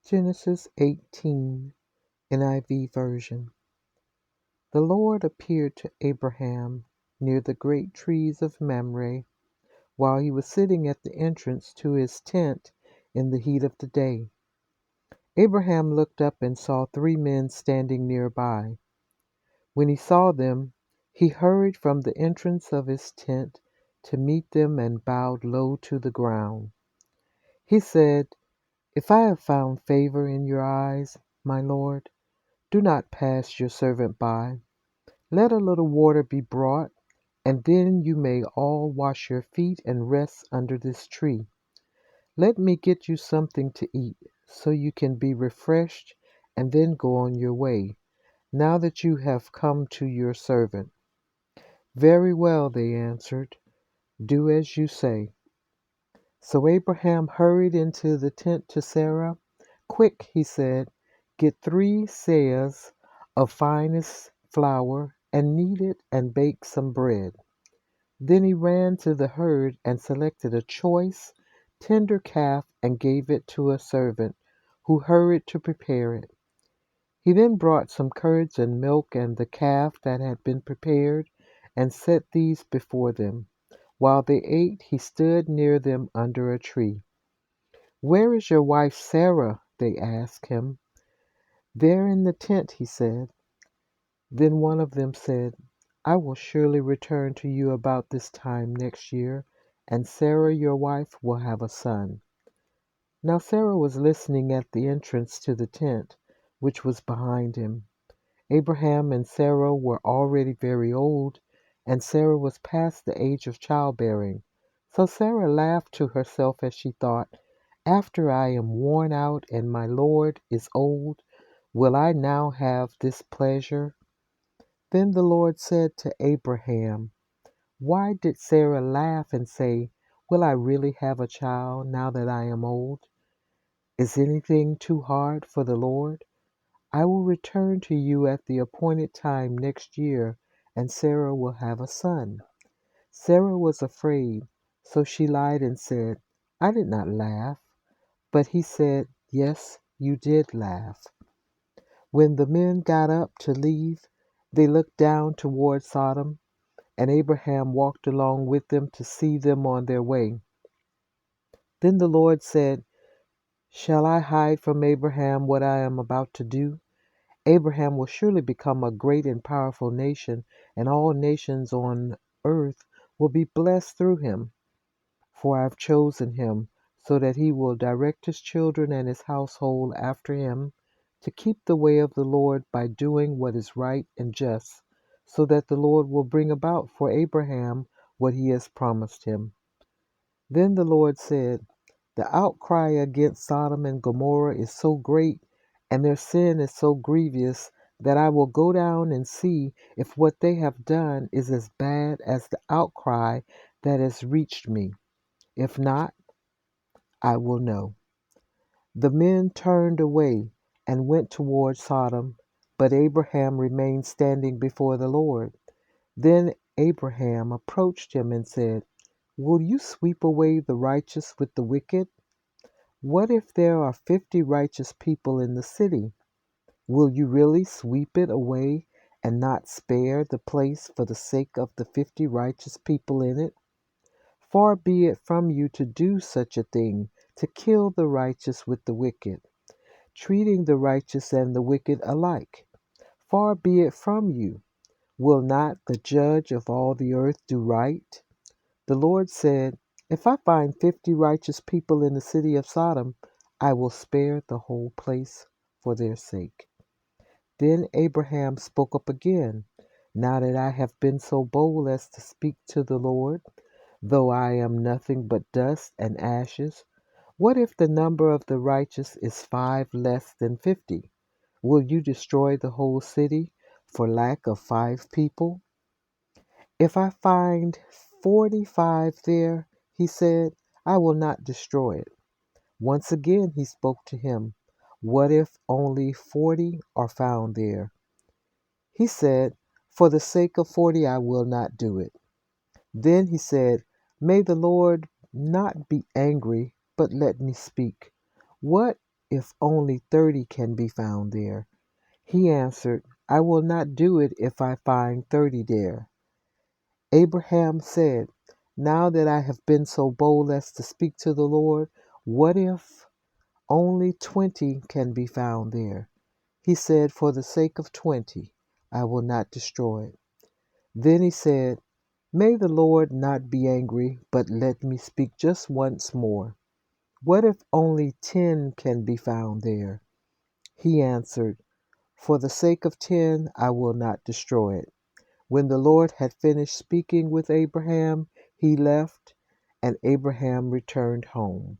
Genesis 18, NIV version. The Lord appeared to Abraham near the great trees of Mamre while he was sitting at the entrance to his tent in the heat of the day. Abraham looked up and saw 3 men standing nearby. When he saw them, he hurried from the entrance of his tent to meet them and bowed low to the ground. He said, "If I have found favor in your eyes, my Lord, do not pass your servant by. Let a little water be brought, and then you may all wash your feet and rest under this tree. Let me get you something to eat, so you can be refreshed and then go on your way, now that you have come to your servant." "Very well," they answered. "Do as you say." So Abraham hurried into the tent to Sarah. "Quick," he said, "get 3 seahs of finest flour and knead it and bake some bread." Then he ran to the herd and selected a choice, tender calf and gave it to a servant, who hurried to prepare it. He then brought some curds and milk and the calf that had been prepared and set these before them. While they ate, he stood near them under a tree. "Where is your wife Sarah?" they asked him. "There in the tent," he said. Then one of them said, "I will surely return to you about this time next year, and Sarah your wife will have a son." Now Sarah was listening at the entrance to the tent, which was behind him. Abraham and Sarah were already very old, and Sarah was past the age of childbearing. So Sarah laughed to herself as she thought, "After I am worn out and my Lord is old, will I now have this pleasure?" Then the Lord said to Abraham, "Why did Sarah laugh and say, 'Will I really have a child now that I am old?' Is anything too hard for the Lord? I will return to you at the appointed time next year, and Sarah will have a son." Sarah was afraid, so she lied and said, "I did not laugh." But he said, "Yes, you did laugh." When the men got up to leave, they looked down toward Sodom, and Abraham walked along with them to see them on their way. Then the Lord said, "Shall I hide from Abraham what I am about to do? Abraham will surely become a great and powerful nation, and all nations on earth will be blessed through him. For I have chosen him, so that he will direct his children and his household after him, to keep the way of the Lord by doing what is right and just, so that the Lord will bring about for Abraham what he has promised him." Then the Lord said, "The outcry against Sodom and Gomorrah is so great, and their sin is so grievous, that I will go down and see if what they have done is as bad as the outcry that has reached me. If not, I will know." The men turned away and went toward Sodom, but Abraham remained standing before the Lord. Then Abraham approached him and said, "Will you sweep away the righteous with the wicked? What if there are 50 righteous people in the city? Will you really sweep it away and not spare the place for the sake of the 50 righteous people in it? Far be it from you to do such a thing, to kill the righteous with the wicked, treating the righteous and the wicked alike. Far be it from you. Will not the judge of all the earth do right?" The Lord said, "If I find 50 righteous people in the city of Sodom, I will spare the whole place for their sake." Then Abraham spoke up again, "Now that I have been so bold as to speak to the Lord, though I am nothing but dust and ashes, what if the number of the righteous is 5 less than 50? Will you destroy the whole city for lack of 5 people?" "If I find 45 there," he said, "I will not destroy it." Once again he spoke to him, "What if only 40 are found there?" He said, "For the sake of 40 I will not do it." Then he said, "May the Lord not be angry, but let me speak. What if only 30 can be found there?" He answered, "I will not do it if I find 30 there." Abraham said, "Now that I have been so bold as to speak to the Lord, what if only 20 can be found there?" He said, "For the sake of 20, I will not destroy it." Then he said, "May the Lord not be angry, but let me speak just once more. What if only 10 can be found there?" He answered, "For the sake of 10, I will not destroy it." When the Lord had finished speaking with Abraham, he left, and Abraham returned home.